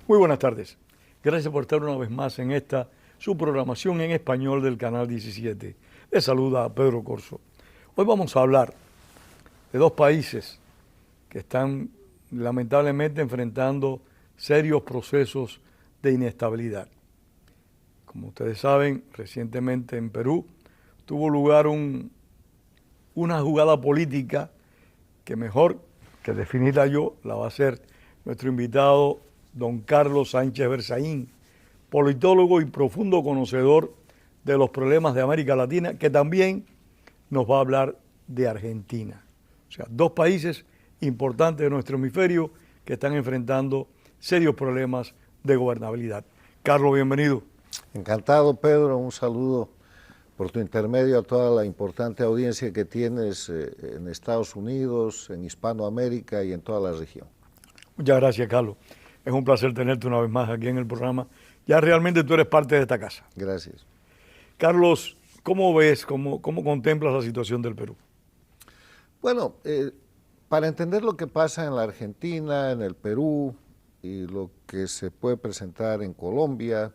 Muy buenas tardes. Gracias por estar una vez más en esta, su programación en español del Canal 17. Les saluda Pedro Corso. Hoy vamos a hablar de dos países que están lamentablemente enfrentando serios procesos de inestabilidad. Como ustedes saben, recientemente en Perú tuvo lugar una jugada política que mejor que definirla yo la va a hacer nuestro invitado don Carlos Sánchez Berzaín, politólogo y profundo conocedor de los problemas de América Latina, que también nos va a hablar de Argentina. O sea, dos países importantes de nuestro hemisferio que están enfrentando serios problemas de gobernabilidad. Carlos, bienvenido. Encantado, Pedro. Un saludo por tu intermedio a toda la importante audiencia que tienes en Estados Unidos, en Hispanoamérica y en toda la región. Muchas gracias, Carlos. Es un placer tenerte una vez más aquí en el programa. Ya realmente tú eres parte de esta casa. Gracias. Carlos, ¿cómo ves, cómo contemplas la situación del Perú? Bueno, para entender lo que pasa en la Argentina, en el Perú y lo que se puede presentar en Colombia,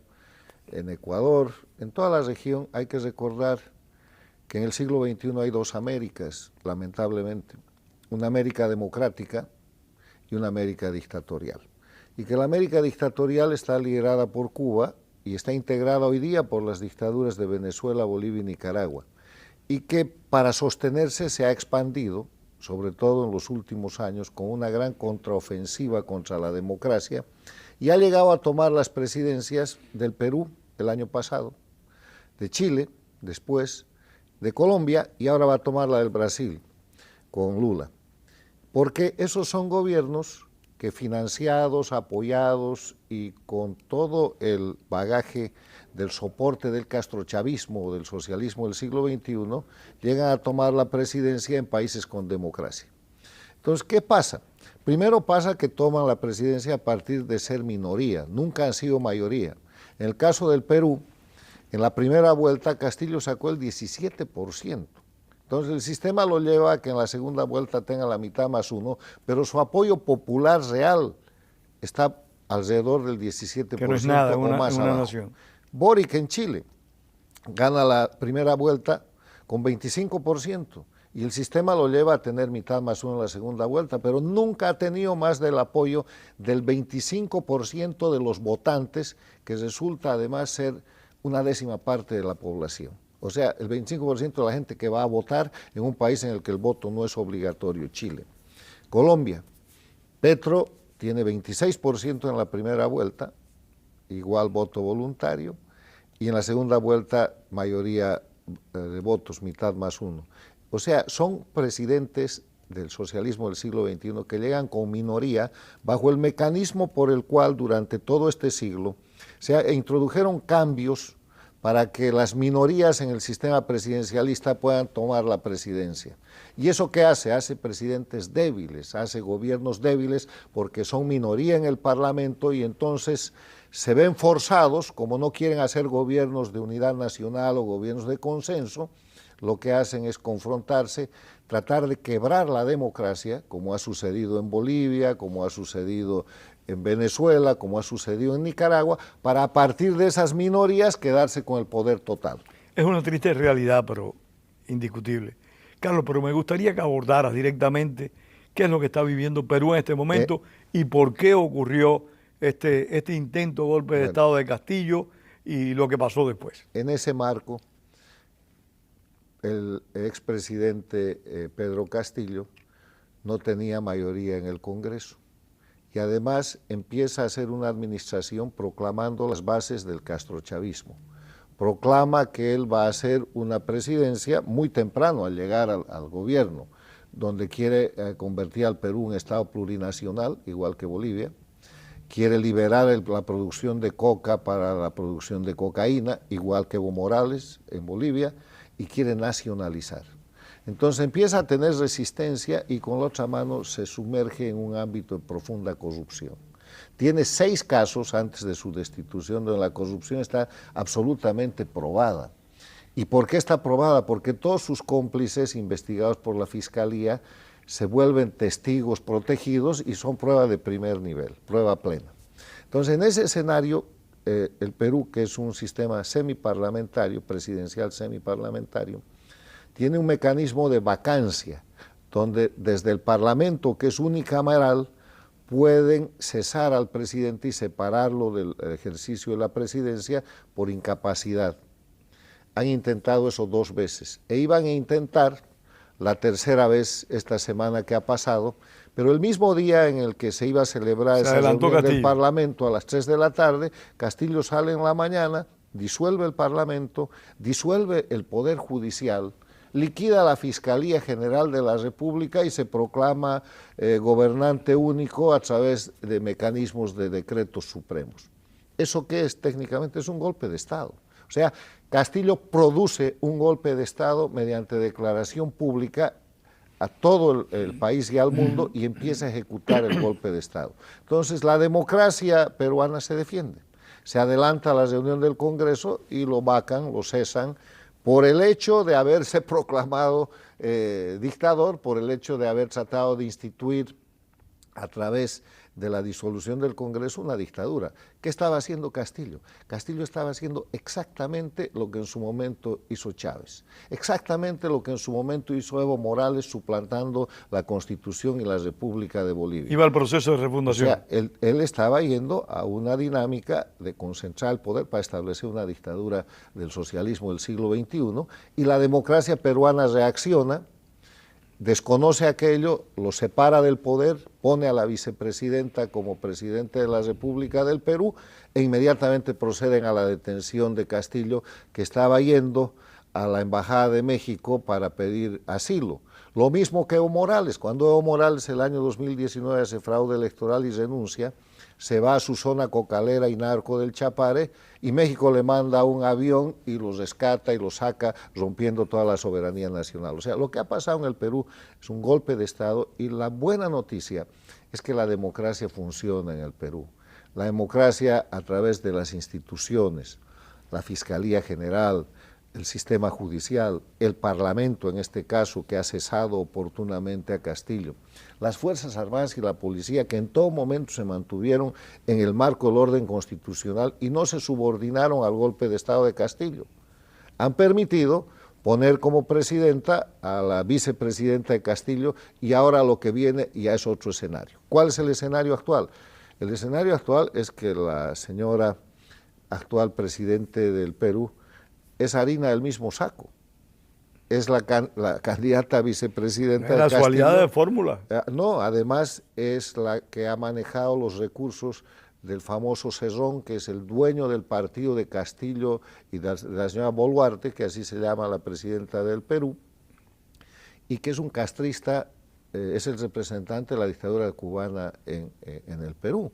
en Ecuador, en toda la región, hay que recordar que en el siglo XXI hay dos Américas, lamentablemente. Una América democrática y una América dictatorial. Y que la América dictatorial está liderada por Cuba y está integrada hoy día por las dictaduras de Venezuela, Bolivia y Nicaragua. Y que para sostenerse se ha expandido, sobre todo en los últimos años, con una gran contraofensiva contra la democracia, y ha llegado a tomar las presidencias del Perú el año pasado, de Chile después, de Colombia, y ahora va a tomar la del Brasil con Lula. Porque esos son gobiernos que financiados, apoyados y con todo el bagaje del soporte del castrochavismo o del socialismo del siglo XXI, llegan a tomar la presidencia en países con democracia. Entonces, ¿qué pasa? Primero pasa que toman la presidencia a partir de ser minoría, nunca han sido mayoría. En el caso del Perú, en la primera vuelta Castillo sacó el 17%. Entonces el sistema lo lleva a que en la segunda vuelta tenga la mitad más uno, pero su apoyo popular real está alrededor del 17% que no es nada, o más una abajo. nación. Boric en Chile gana la primera vuelta con 25% y el sistema lo lleva a tener mitad más uno en la segunda vuelta, pero nunca ha tenido más del apoyo del 25% de los votantes, que resulta además ser una décima parte de la población. O sea, el 25% de la gente que va a votar en un país en el que el voto no es obligatorio, Chile. Colombia, Petro tiene 26% en la primera vuelta, igual voto voluntario, y en la segunda vuelta mayoría de votos, mitad más uno. O sea, son presidentes del socialismo del siglo XXI que llegan con minoría bajo el mecanismo por el cual durante todo este siglo se introdujeron cambios para que las minorías en el sistema presidencialista puedan tomar la presidencia. ¿Y eso qué hace? Hace presidentes débiles, hace gobiernos débiles porque son minoría en el Parlamento y entonces se ven forzados, como no quieren hacer gobiernos de unidad nacional o gobiernos de consenso, lo que hacen es confrontarse, tratar de quebrar la democracia, como ha sucedido en Bolivia, como ha sucedido en Venezuela, como ha sucedido en Nicaragua, para a partir de esas minorías quedarse con el poder total. Es una triste realidad, pero indiscutible. Carlos, pero me gustaría que abordaras directamente qué es lo que está viviendo Perú en este momento y por qué ocurrió este intento golpe de Estado de Castillo y lo que pasó después. En ese marco, el expresidente Pedro Castillo no tenía mayoría en el Congreso y además empieza a hacer una administración proclamando las bases del castrochavismo. Proclama que él va a hacer una presidencia muy temprano al llegar al gobierno, donde quiere convertir al Perú en un Estado plurinacional, igual que Bolivia, quiere liberar la producción de coca para la producción de cocaína, igual que Evo Morales en Bolivia, y quiere nacionalizar. Entonces empieza a tener resistencia y con la otra mano se sumerge en un ámbito de profunda corrupción. Tiene 6 casos antes de su destitución donde la corrupción está absolutamente probada. ¿Y por qué está probada? Porque todos sus cómplices investigados por la Fiscalía se vuelven testigos protegidos y son prueba de primer nivel, prueba plena. Entonces, en ese escenario, el Perú, que es un sistema semiparlamentario, presidencial semiparlamentario, tiene un mecanismo de vacancia, donde desde el Parlamento, que es unicameral, pueden cesar al presidente y separarlo del ejercicio de la presidencia por incapacidad. Han intentado eso 2 veces e iban a intentar la tercera vez esta semana que ha pasado, pero el mismo día en el que se iba a celebrar esa reunión del Parlamento a las 3 de la tarde, Castillo sale en la mañana, disuelve el Parlamento, disuelve el Poder Judicial, liquida la Fiscalía General de la República y se proclama gobernante único a través de mecanismos de decretos supremos. ¿Eso qué es? Técnicamente es un golpe de Estado. O sea, Castillo produce un golpe de Estado mediante declaración pública a todo el país y al mundo y empieza a ejecutar el golpe de Estado. Entonces, la democracia peruana se defiende. Se adelanta a la reunión del Congreso y lo vacan, lo cesan, por el hecho de haberse proclamado dictador, por el hecho de haber tratado de instituir a través de la disolución del Congreso una dictadura. ¿Qué estaba haciendo Castillo? Castillo estaba haciendo exactamente lo que en su momento hizo Chávez, exactamente lo que en su momento hizo Evo Morales suplantando la Constitución y la República de Bolivia. Iba al proceso de refundación. O sea, él estaba yendo a una dinámica de concentrar el poder para establecer una dictadura del socialismo del siglo XXI y la democracia peruana reacciona, desconoce aquello, lo separa del poder, pone a la vicepresidenta como presidente de la República del Perú e inmediatamente proceden a la detención de Castillo, que estaba yendo a la Embajada de México para pedir asilo. Lo mismo que Evo Morales. Cuando Evo Morales el año 2019 hace fraude electoral y renuncia, se va a su zona cocalera y narco del Chapare y México le manda un avión y los rescata y los saca rompiendo toda la soberanía nacional. O sea, lo que ha pasado en el Perú es un golpe de Estado y la buena noticia es que la democracia funciona en el Perú. La democracia a través de las instituciones, la Fiscalía General, el sistema judicial, el Parlamento en este caso que ha cesado oportunamente a Castillo, las Fuerzas Armadas y la Policía que en todo momento se mantuvieron en el marco del orden constitucional y no se subordinaron al golpe de Estado de Castillo, han permitido poner como presidenta a la vicepresidenta de Castillo y ahora lo que viene ya es otro escenario. ¿Cuál es el escenario actual? El escenario actual es que la señora actual presidente del Perú es harina del mismo saco. Es la candidata a vicepresidenta de Castillo. ¿Casualidad de fórmula? No, además es la que ha manejado los recursos del famoso Cerrón, que es el dueño del partido de Castillo y de la señora Boluarte, que así se llama la presidenta del Perú, y que es un castrista, es el representante de la dictadura cubana en el Perú.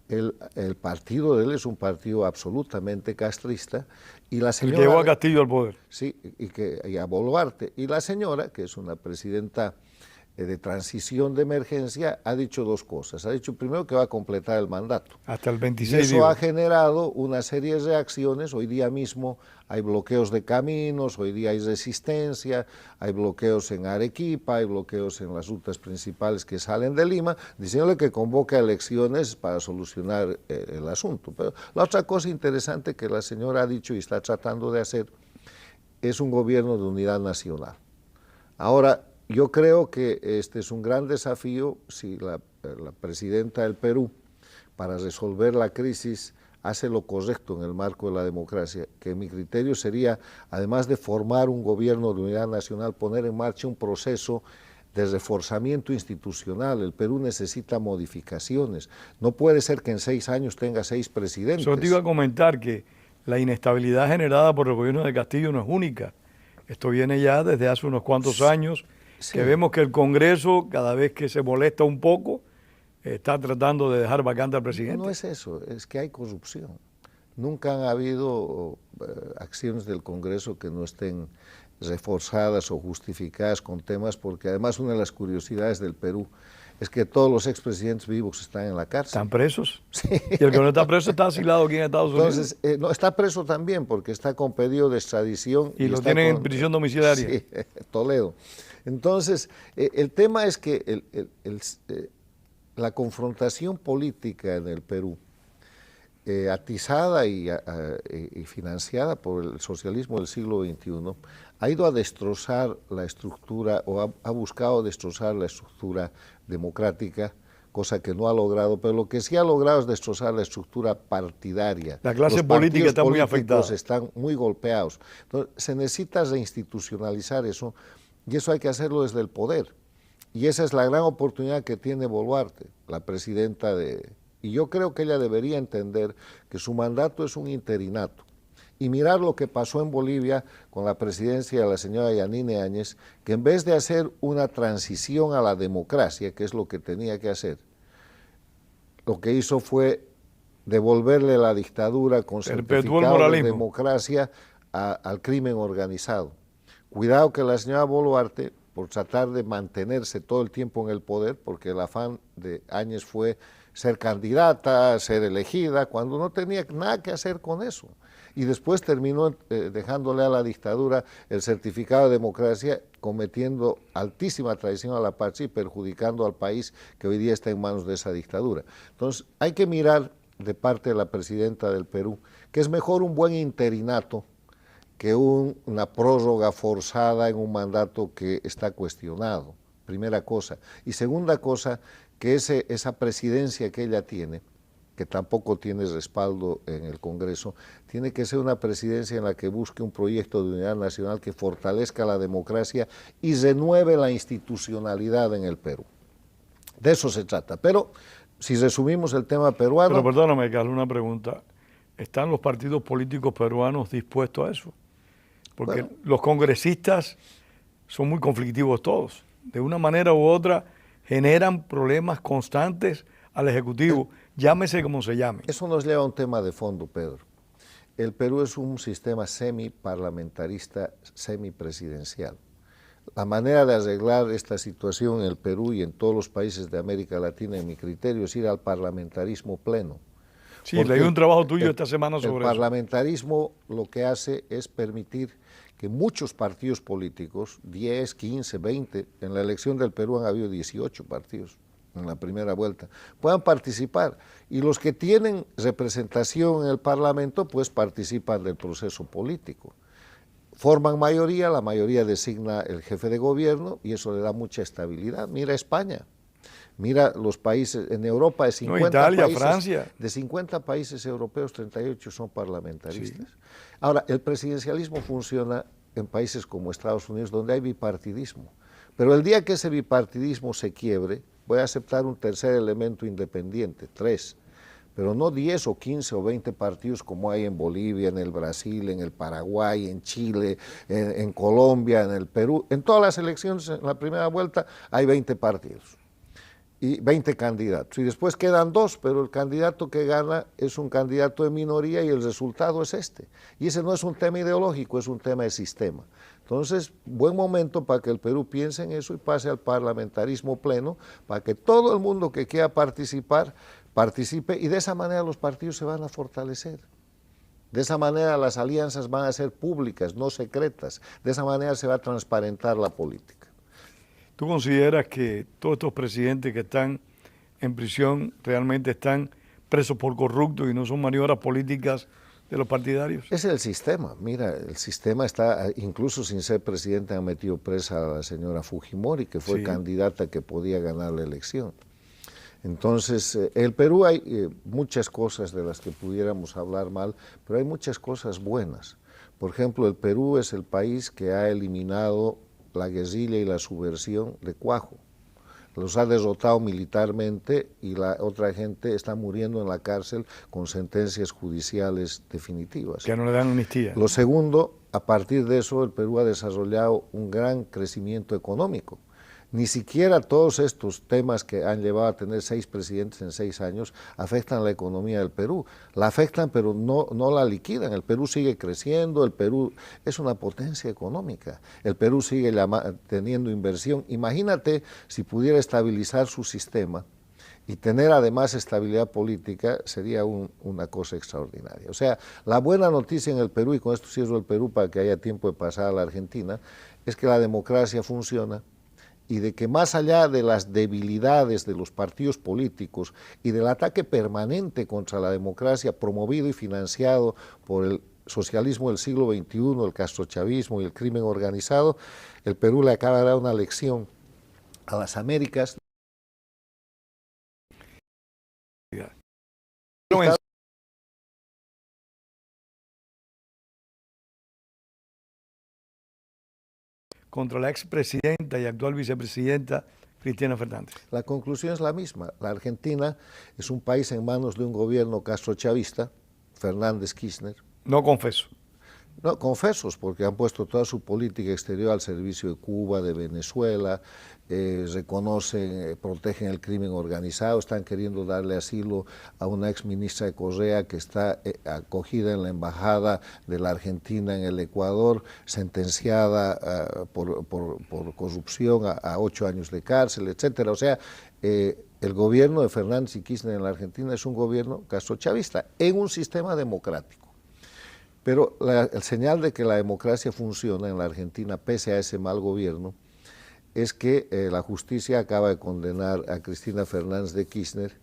El partido de él es un partido absolutamente castrista y la señora... El que llevó a Castillo al poder. Sí, y a Boluarte. Y la señora, que es una presidenta de transición de emergencia, ha dicho 2 cosas. Ha dicho primero que va a completar el mandato. Hasta el 26 y eso ha generado una serie de reacciones. Hoy día mismo hay bloqueos de caminos, hoy día hay resistencia, hay bloqueos en Arequipa, hay bloqueos en las rutas principales que salen de Lima, diciéndole que convoca elecciones para solucionar el asunto. Pero la otra cosa interesante que la señora ha dicho y está tratando de hacer es un gobierno de unidad nacional. Ahora, yo creo que este es un gran desafío si la presidenta del Perú, para resolver la crisis, hace lo correcto en el marco de la democracia, que mi criterio sería, además de formar un gobierno de unidad nacional, poner en marcha un proceso de reforzamiento institucional. El Perú necesita modificaciones. No puede ser que en 6 años tenga 6 presidentes. Yo te iba a comentar que la inestabilidad generada por el gobierno de Castillo no es única. Esto viene ya desde hace unos cuantos años, sí, que vemos que el Congreso, cada vez que se molesta un poco, está tratando de dejar vacante al presidente. No es eso, es que hay corrupción. Nunca han habido acciones del Congreso que no estén reforzadas o justificadas con temas, porque además una de las curiosidades del Perú es que todos los expresidentes vivos están en la cárcel. ¿Están presos? Sí. Y el que no está preso está asilado aquí en Estados Unidos. Entonces, no, está preso también porque está con pedido de extradición. Y lo tienen en prisión domiciliaria. Sí, Toledo. Entonces, el tema es que la confrontación política en el Perú atizada y financiada por el socialismo del siglo XXI, ha ido a destrozar la estructura o ha buscado destrozar la estructura democrática, cosa que no ha logrado, pero lo que sí ha logrado es destrozar la estructura partidaria. La clase política está muy afectada. Están muy golpeados. Entonces, se necesita reinstitucionalizar eso, y eso hay que hacerlo desde el poder. Y esa es la gran oportunidad que tiene Boluarte, la presidenta de... Y yo creo que ella debería entender que su mandato es un interinato. Y mirar lo que pasó en Bolivia con la presidencia de la señora Yanine Áñez, que en vez de hacer una transición a la democracia, que es lo que tenía que hacer, lo que hizo fue devolverle la dictadura con certificado de democracia al crimen organizado. Cuidado que la señora Boluarte, por tratar de mantenerse todo el tiempo en el poder, porque el afán de Áñez fue ser candidata, ser elegida, cuando no tenía nada que hacer con eso. Y después terminó dejándole a la dictadura el certificado de democracia, cometiendo altísima traición a la patria y perjudicando al país que hoy día está en manos de esa dictadura. Entonces, hay que mirar de parte de la presidenta del Perú que es mejor un buen interinato que una prórroga forzada en un mandato que está cuestionado, primera cosa. Y segunda cosa, que esa presidencia que ella tiene, que tampoco tiene respaldo en el Congreso, tiene que ser una presidencia en la que busque un proyecto de unidad nacional que fortalezca la democracia y renueve la institucionalidad en el Perú. De eso se trata. Pero si resumimos el tema peruano... Pero perdóname, Carlos, una pregunta. ¿Están los partidos políticos peruanos dispuestos a eso? Porque bueno, los congresistas son muy conflictivos todos. De una manera u otra generan problemas constantes al Ejecutivo, llámese como se llame. Eso nos lleva a un tema de fondo, Pedro. El Perú es un sistema semiparlamentarista, semipresidencial. La manera de arreglar esta situación en el Perú y en todos los países de América Latina, en mi criterio, es ir al parlamentarismo pleno. Sí, leí un trabajo tuyo esta semana sobre eso. El parlamentarismo lo que hace es permitir que muchos partidos políticos, 10, 15, 20, en la elección del Perú han habido 18 partidos en la primera vuelta, puedan participar. Y los que tienen representación en el Parlamento, pues participan del proceso político. Forman mayoría, la mayoría designa el jefe de gobierno y eso le da mucha estabilidad. Mira España. Mira los países, en Europa de 50 Italia, países, Francia. De 50 países europeos, 38 son parlamentaristas. Sí. Ahora, el presidencialismo funciona en países como Estados Unidos, donde hay bipartidismo. Pero el día que ese bipartidismo se quiebre, voy a aceptar un tercer elemento independiente, 3, pero no 10 o 15 o 20 partidos como hay en Bolivia, en el Brasil, en el Paraguay, en Chile, en Colombia, en el Perú. En todas las elecciones, en la primera vuelta, hay 20 partidos y 20 candidatos. Y después quedan 2, pero el candidato que gana es un candidato de minoría y el resultado es este. Y ese no es un tema ideológico, es un tema de sistema. Entonces, buen momento para que el Perú piense en eso y pase al parlamentarismo pleno, para que todo el mundo que quiera participar, participe, y de esa manera los partidos se van a fortalecer. De esa manera las alianzas van a ser públicas, no secretas. De esa manera se va a transparentar la política. ¿Tú consideras que todos estos presidentes que están en prisión realmente están presos por corruptos y no son maniobras políticas de los partidarios? Es el sistema. Mira, el sistema está, incluso sin ser presidente, han metido presa a la señora Fujimori, que fue candidata que podía ganar la elección. Entonces, en el Perú hay muchas cosas de las que pudiéramos hablar mal, pero hay muchas cosas buenas. Por ejemplo, el Perú es el país que ha eliminado la guerrilla y la subversión de cuajo. Los ha derrotado militarmente y la otra gente está muriendo en la cárcel con sentencias judiciales definitivas. Que no le dan amnistía. Lo segundo, a partir de eso el Perú ha desarrollado un gran crecimiento económico. Ni siquiera todos estos temas que han llevado a tener 6 presidentes en 6 años afectan la economía del Perú. La afectan, pero no la liquidan. El Perú sigue creciendo, el Perú es una potencia económica. El Perú sigue teniendo inversión. Imagínate si pudiera estabilizar su sistema y tener además estabilidad política, sería una cosa extraordinaria. O sea, la buena noticia en el Perú, y con esto cierro el Perú para que haya tiempo de pasar a la Argentina, es que la democracia funciona y de que más allá de las debilidades de los partidos políticos y del ataque permanente contra la democracia promovido y financiado por el socialismo del siglo XXI, el castrochavismo y el crimen organizado, el Perú le acaba de dar una lección a las Américas. Contra la expresidenta y actual vicepresidenta Cristina Fernández. La conclusión es la misma. La Argentina es un país en manos de un gobierno castrochavista, Fernández Kirchner. No confeso. No, confesos, porque han puesto toda su política exterior al servicio de Cuba, de Venezuela, reconocen, protegen el crimen organizado, están queriendo darle asilo a una ex ministra de Correa que está acogida en la embajada de la Argentina en el Ecuador, sentenciada por corrupción a 8 años de cárcel, etcétera. O sea, el gobierno de Fernández y Kirchner en la Argentina es un gobierno castrochavista en un sistema democrático. Pero el señal de que la democracia funciona en la Argentina, pese a ese mal gobierno, es que la justicia acaba de condenar a Cristina Fernández de Kirchner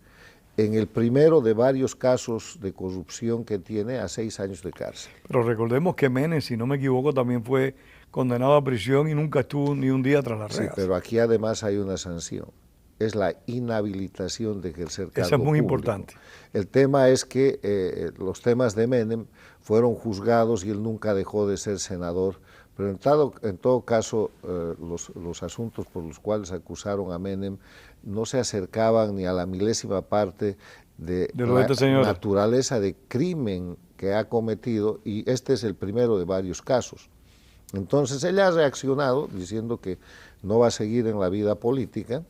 en el primero de varios casos de corrupción que tiene a 6 años de cárcel. Pero recordemos que Menem, si no me equivoco, también fue condenado a prisión y nunca estuvo ni un día tras las rejas. Sí, pero aquí además hay una sanción. Es la inhabilitación de ejercer cargo Eso es muy público. importante. El tema es que los temas de Menem fueron juzgados y él nunca dejó de ser senador, pero en todo caso los asuntos por los cuales acusaron a Menem no se acercaban ni a la milésima parte de la naturaleza de crimen que ha cometido, y este es el primero de varios casos. Entonces ella ha reaccionado diciendo que no va a seguir en la vida política.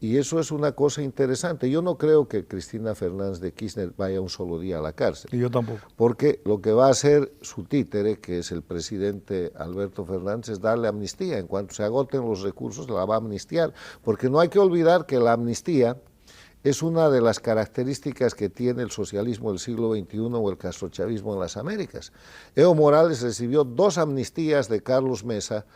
Y eso es una cosa interesante. Yo no creo que Cristina Fernández de Kirchner vaya un solo día a la cárcel. Y yo tampoco. Porque lo que va a hacer su títere, que es el presidente Alberto Fernández, es darle amnistía. En cuanto se agoten los recursos, la va a amnistiar. Porque no hay que olvidar que la amnistía es una de las características que tiene el socialismo del siglo XXI o el castrochavismo en las Américas. Evo Morales recibió 2 amnistías de Carlos Mesa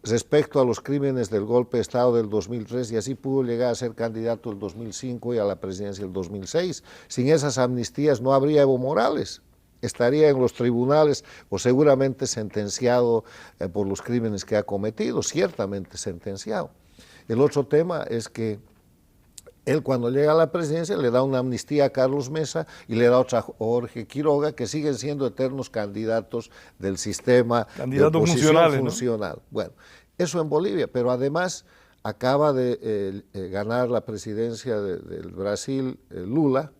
respecto a los crímenes del golpe de Estado del 2003, y así pudo llegar a ser candidato el 2005 y a la presidencia el 2006. Sin esas amnistías no habría Evo Morales, estaría en los tribunales o seguramente sentenciado por los crímenes que ha cometido, ciertamente sentenciado. El otro tema es que él cuando llega a la presidencia le da una amnistía a Carlos Mesa y le da otra a Jorge Quiroga, que siguen siendo eternos candidatos del sistema de oposición funcional. ¿No? Bueno, eso en Bolivia, pero además acaba de ganar la presidencia del Brasil Lula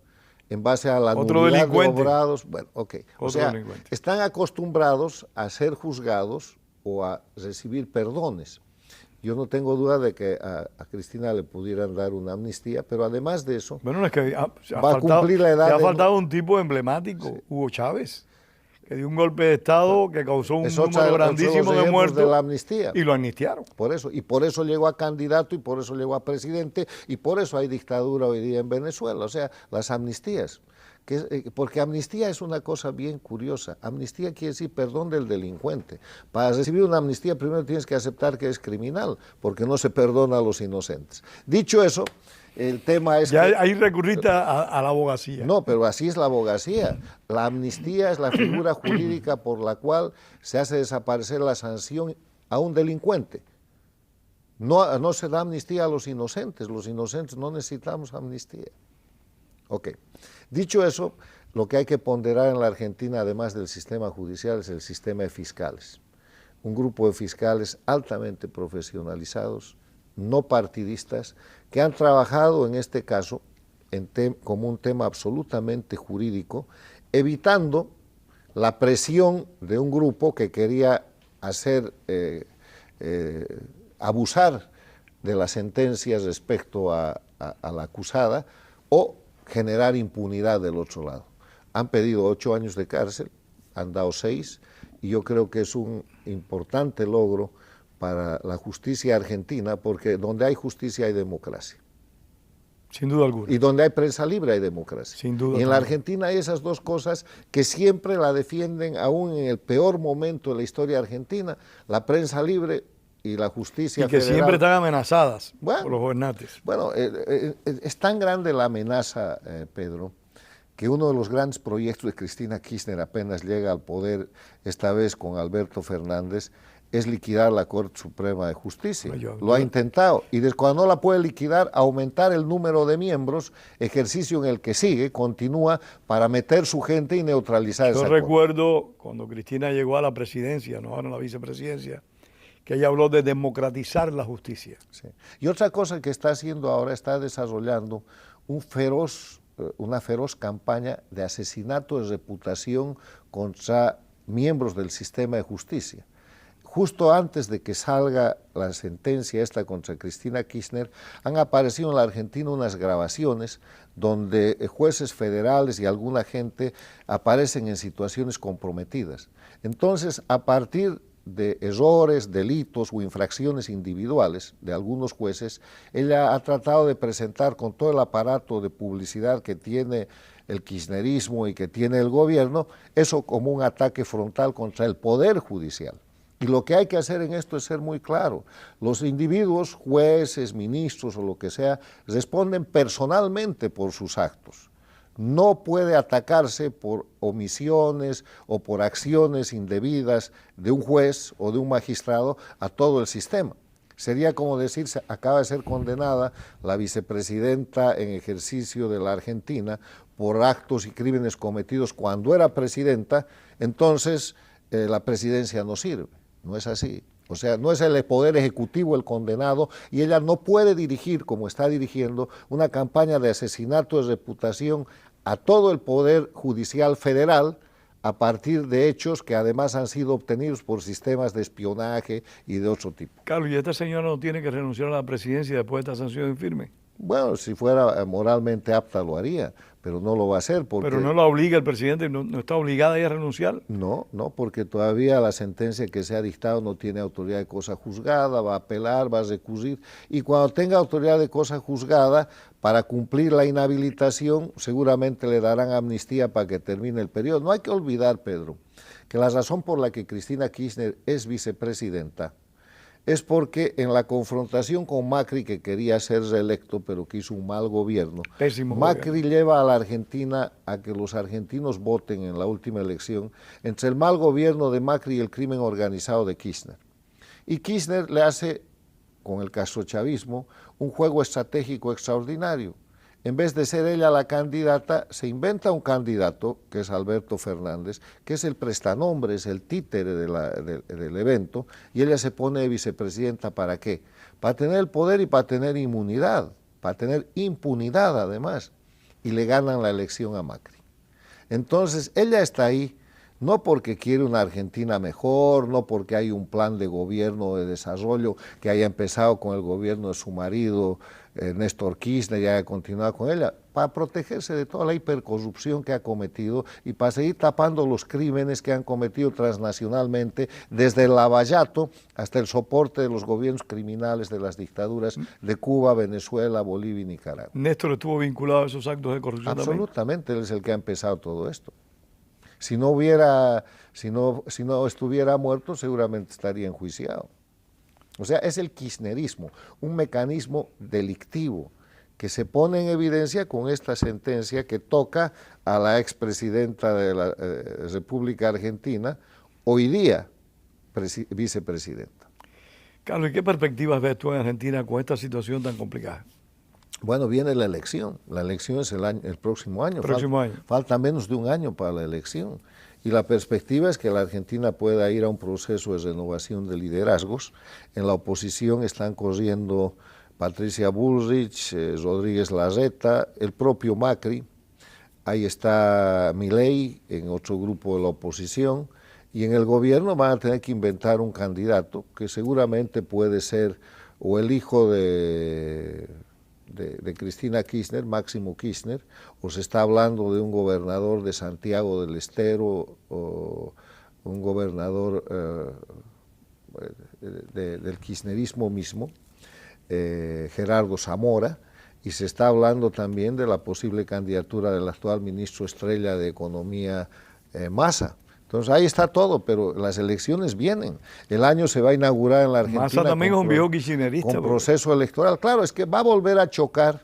en base a la nulidad de obrados. Bueno, ok. O sea, están acostumbrados a ser juzgados o a recibir perdones. Yo no tengo duda de que a Cristina le pudieran dar una amnistía, pero además de eso, bueno, es que va a cumplir la edad. Le ha faltado un tipo emblemático, sí. Hugo Chávez, que dio un golpe de Estado que causó un número grandísimo de muertos de la amnistía. Y lo amnistiaron. Por eso llegó a candidato y por eso llegó a presidente y por eso hay dictadura hoy día en Venezuela. O sea, las amnistías. Porque amnistía es una cosa bien curiosa. Amnistía quiere decir perdón del delincuente. Para recibir una amnistía primero tienes que aceptar que es criminal, porque no se perdona a los inocentes. Dicho eso, el tema es ya que ahí recurriste a la abogacía. No, pero así es la abogacía. La amnistía es la figura jurídica por la cual se hace desaparecer la sanción a un delincuente. No se da amnistía a los inocentes no necesitamos amnistía. Ok. Dicho eso, lo que hay que ponderar en la Argentina, además del sistema judicial, es el sistema de fiscales. Un grupo de fiscales altamente profesionalizados, no partidistas, que han trabajado en este caso como un tema absolutamente jurídico, evitando la presión de un grupo que quería abusar de las sentencias respecto a la acusada o generar impunidad del otro lado. Han pedido 8 años de cárcel, han dado 6, y yo creo que es un importante logro para la justicia argentina, porque donde hay justicia hay democracia. Sin duda alguna. Y donde hay prensa libre hay democracia. Sin duda. Y en la Argentina hay esas dos cosas que siempre la defienden, aún en el peor momento de la historia argentina, la prensa libre y la justicia y que federal, siempre están amenazadas bueno, por los gobernantes. Bueno, es tan grande la amenaza, Pedro, que uno de los grandes proyectos de Cristina Kirchner apenas llega al poder, esta vez con Alberto Fernández, es liquidar la Corte Suprema de Justicia. Lo ha intentado, y cuando no la puede liquidar, aumentar el número de miembros, ejercicio en el que sigue, continúa, para meter su gente y neutralizar esa Corte. Yo recuerdo cuando Cristina llegó a la presidencia, no ahora a la vicepresidencia, que ella habló de democratizar la justicia. Sí. Y otra cosa que está haciendo ahora, está desarrollando una feroz campaña de asesinato de reputación contra miembros del sistema de justicia. Justo antes de que salga la sentencia esta contra Cristina Kirchner, han aparecido en la Argentina unas grabaciones donde jueces federales y alguna gente aparecen en situaciones comprometidas. Entonces, a partir de errores, delitos o infracciones individuales de algunos jueces, ella ha tratado de presentar con todo el aparato de publicidad que tiene el kirchnerismo y que tiene el gobierno, eso como un ataque frontal contra el poder judicial. Y lo que hay que hacer en esto es ser muy claro. Los individuos, jueces, ministros o lo que sea, responden personalmente por sus actos. No puede atacarse por omisiones o por acciones indebidas de un juez o de un magistrado a todo el sistema. Sería como decir, acaba de ser condenada la vicepresidenta en ejercicio de la Argentina por actos y crímenes cometidos cuando era presidenta, entonces la presidencia no sirve. No es así. O sea, no es el poder ejecutivo el condenado y ella no puede dirigir, como está dirigiendo, una campaña de asesinato de reputación a todo el poder judicial federal a partir de hechos que además han sido obtenidos por sistemas de espionaje y de otro tipo. Carlos, ¿y esta señora no tiene que renunciar a la presidencia después de esta sanción en firme? Bueno, si fuera moralmente apta lo haría, pero no lo va a hacer porque... Pero no la obliga el presidente, no está obligada ella a renunciar. No, porque todavía la sentencia que se ha dictado no tiene autoridad de cosa juzgada, va a apelar, va a recurrir, y cuando tenga autoridad de cosa juzgada, para cumplir la inhabilitación, seguramente le darán amnistía para que termine el periodo. No hay que olvidar, Pedro, que la razón por la que Cristina Kirchner es vicepresidenta es porque en la confrontación con Macri, que quería ser reelecto, pero que hizo un mal gobierno, Macri lleva a la Argentina a que los argentinos voten en la última elección entre el mal gobierno de Macri y el crimen organizado de Kirchner. Y Kirchner le hace, con el castrochavismo, un juego estratégico extraordinario. En vez de ser ella la candidata, se inventa un candidato, que es Alberto Fernández, que es el prestanombre, es el títere del evento, y ella se pone de vicepresidenta, ¿para qué? Para tener el poder y para tener inmunidad, para tener impunidad además, y le ganan la elección a Macri. Entonces, ella está ahí, no porque quiere una Argentina mejor, no porque hay un plan de gobierno de desarrollo que haya empezado con el gobierno de su marido, Néstor Kirchner, y haya continuado con ella, para protegerse de toda la hipercorrupción que ha cometido y para seguir tapando los crímenes que han cometido transnacionalmente, desde el lavallato hasta el soporte de los gobiernos criminales de las dictaduras de Cuba, Venezuela, Bolivia y Nicaragua. ¿Néstor estuvo vinculado a esos actos de corrupción también? Absolutamente, él es el que ha empezado todo esto. Si no estuviera muerto, seguramente estaría enjuiciado. O sea, es el kirchnerismo, un mecanismo delictivo que se pone en evidencia con esta sentencia que toca a la expresidenta de la República Argentina, hoy día vicepresidenta. Carlos, ¿y qué perspectivas ves tú en Argentina con esta situación tan complicada? Bueno, viene la elección es el próximo año. Falta menos de un año para la elección. Y la perspectiva es que la Argentina pueda ir a un proceso de renovación de liderazgos. En la oposición están corriendo Patricia Bullrich, Rodríguez Larreta, el propio Macri, ahí está Milei en otro grupo de la oposición, y en el gobierno van a tener que inventar un candidato que seguramente puede ser o el hijo de Cristina Kirchner, Máximo Kirchner, o se está hablando de un gobernador de Santiago del Estero o un gobernador del kirchnerismo mismo, Gerardo Zamora, y se está hablando también de la posible candidatura del actual ministro estrella de Economía, Massa. Entonces ahí está todo, pero las elecciones vienen. El año se va a inaugurar en la Argentina. Massa también es un viejo kirchnerista. Con proceso electoral. Claro, es que va a volver a chocar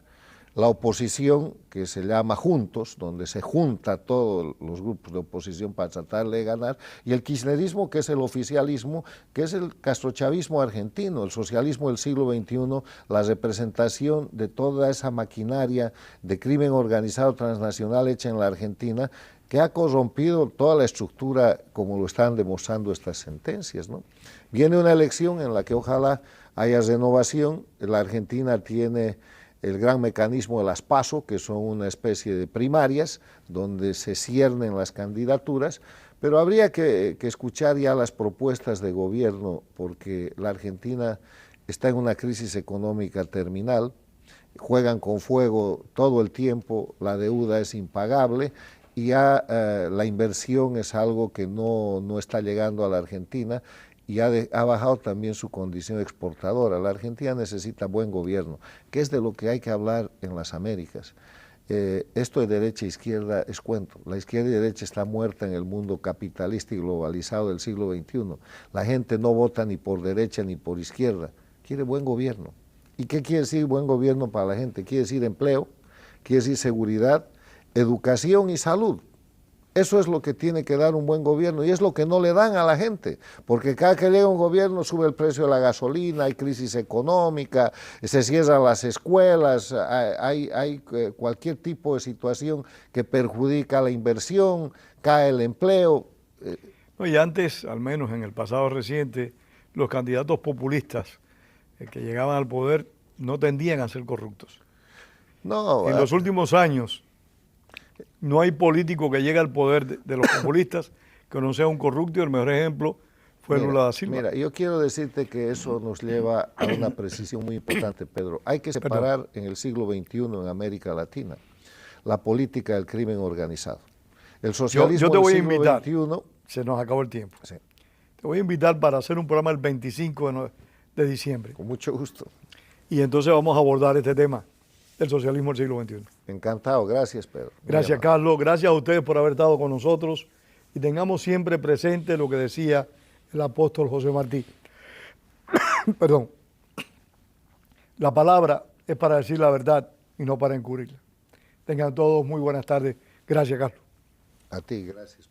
la oposición, que se llama Juntos, donde se junta todos los grupos de oposición para tratarle de ganar, y el kirchnerismo, que es el oficialismo, que es el castrochavismo argentino, el socialismo del siglo XXI, la representación de toda esa maquinaria de crimen organizado transnacional hecha en la Argentina, que ha corrompido toda la estructura, como lo están demostrando estas sentencias, ¿no? Viene una elección en la que ojalá haya renovación. La Argentina tiene el gran mecanismo de las PASO, que son una especie de primarias, donde se ciernen las candidaturas, pero habría que escuchar ya las propuestas de gobierno, porque la Argentina está en una crisis económica terminal, juegan con fuego todo el tiempo, la deuda es impagable, y ya la inversión es algo que no está llegando a la Argentina, y ha bajado también su condición exportadora. La Argentina necesita buen gobierno, que es de lo que hay que hablar en las Américas. Esto de derecha e izquierda es cuento. La izquierda y derecha está muerta en el mundo capitalista y globalizado del siglo XXI. La gente no vota ni por derecha ni por izquierda, quiere buen gobierno. ¿Y qué quiere decir buen gobierno para la gente? Quiere decir empleo, quiere decir seguridad, educación y salud. Eso es lo que tiene que dar un buen gobierno y es lo que no le dan a la gente, porque cada que llega un gobierno sube el precio de la gasolina, hay crisis económica, se cierran las escuelas, hay cualquier tipo de situación que perjudica la inversión, cae el empleo. No, y antes, al menos en el pasado reciente, los candidatos populistas que llegaban al poder no tendían a ser corruptos. No, en los últimos años no hay político que llegue al poder de los populistas que no sea un corrupto, y el mejor ejemplo fue Lula da Silva. Mira, yo quiero decirte que eso nos lleva a una precisión muy importante, Pedro. Hay que separar en el siglo XXI en América Latina la política del crimen organizado. El socialismo yo te voy del a siglo invitar, XXI, se nos acabó el tiempo. Sí. Te voy a invitar para hacer un programa el 25 de diciembre. Con mucho gusto. Y entonces vamos a abordar este tema del socialismo del siglo XXI. Encantado, gracias, Pedro. Gracias, Carlos, gracias a ustedes por haber estado con nosotros, y tengamos siempre presente lo que decía el apóstol José Martí. Perdón. La palabra es para decir la verdad y no para encubrirla. Tengan todos muy buenas tardes. Gracias, Carlos. A ti, gracias.